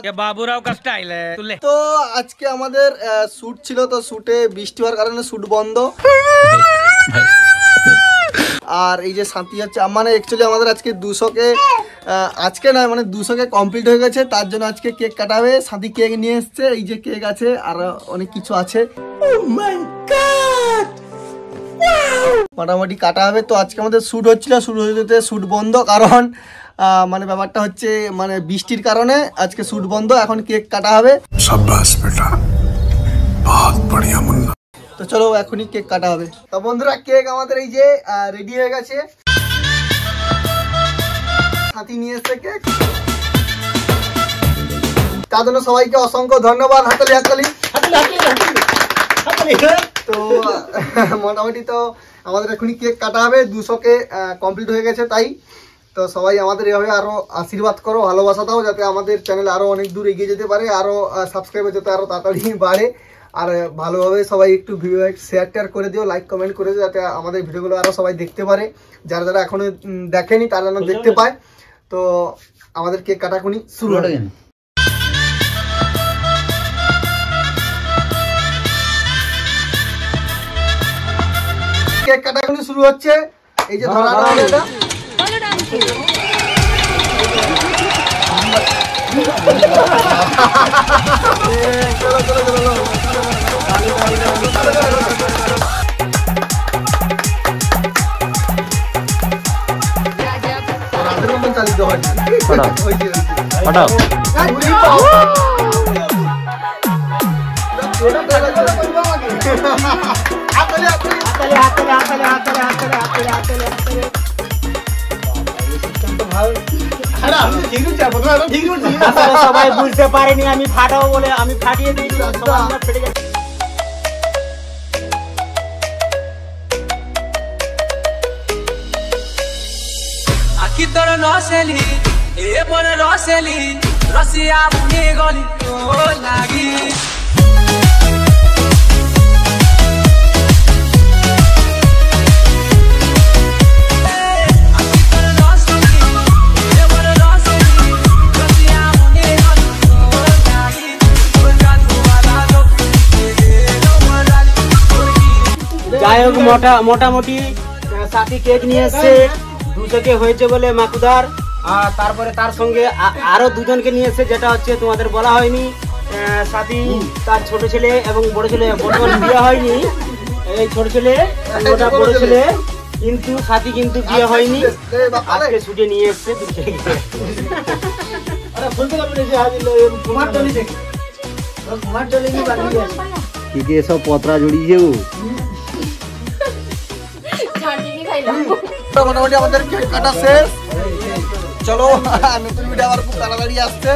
ये बाबूराव का स्टाइल है तुले। তো আজকে আমাদের শুট ছিল, তো শুটে বৃষ্টি হওয়ার কারণে শুট বন্ধ। আর এই যে শান্তি হচ্ছে মানে অ্যাকচুয়ালি আমাদের আজকে 200কে আজকে নয় মানে 200কে কমপ্লিট হয়ে গেছে, তার জন্য আজকে কেক কাটাবে। শান্তি কেক নিয়ে এসছে, এই যে কেক আছে আর অনেক কিছু আছে। মোটামুটি কাটা হবে। তো আজকে আমাদের শ্যুট হচ্ছিল, শ্যুট হতে শ্যুট বন্ধ, কারণ মানে ব্যাপারটা হচ্ছে মানে বৃষ্টির কারণে আজকে শ্যুট বন্ধ। এখন কেক কাটা হবে। शाबाश बेटा, बहुत बढ़िया मुन्ना। তো চলো এখনই কেক কাটা হবে। তো বন্ধুরা কেক আমাদের এই যে রেডি হয়ে গেছে। সাথী নিয়ে এসছে কেক, তার জন্য সবাইকে অসংখ্য ধন্যবাদ। হাততালি হাততালি হাততালি। তো মোটামুটি তো আমাদের এখনই কেক কাটা হবে। 200কে কমপ্লিট হয়ে গেছে, তাই তো সবাই আমাদের এভাবে আরো আশীর্বাদ করো, ভালোবাসা দাও, যাতে আমাদের চ্যানেল আরো অনেক দূর এগিয়ে যেতে পারে, আরো সাবস্ক্রাইবার যাতে আরো তাড়াতাড়ি বাড়ে। আর ভালোভাবে সবাই একটু ভিডিও শেয়ার টেয়ার করে দিও, লাইক কমেন্ট করে দিও, যাতে আমাদের ভিডিওগুলো আরো সবাই দেখতে পারে। যারা যারা এখনো দেখেনি তারা যেন দেখতে পায়। তো আমাদের কেক কাটাকুনি শুরু হবে। কেক কাটাকুনি শুরু হচ্ছে। এই যে ধরা এটা চালিত হয়। সবাই বুঝতে পারেনি আমি ফাটাবো বলে আমি ফাটিয়ে দিয়েছি, ফেটে যাচ্ছে। আখি তোর নসেলি এ বড় রসেলি রসিয়া মুনি গলি তো লাগি। যাই হোক মোটামুটি সাথী কেক নিয়ে এসছে। 200কে হয়েছে বলে মাকুদার, আর তারপরে তার সঙ্গে আরো দুজনকে নিয়ে এসছে, যেটা হচ্ছে তোমাদের বলা হয়নি। সাথী তার ছোট ছেলে এবং বড় ছেলে, বর্তমানে বিয়ে হয়নি। এই ছোট ছেলে ওটা বড় ছেলে, কিন্তু সাথী কিন্তু বিয়ে হয়নি, আজকে ছুটে নিয়ে এসছে। কি সব পত্রা জড়িয়েছে। মোটামুটি আমাদের কেক কাটা শেষ। চলো নতুন ভিডিও আবার খুব তাড়াতাড়ি আসছে।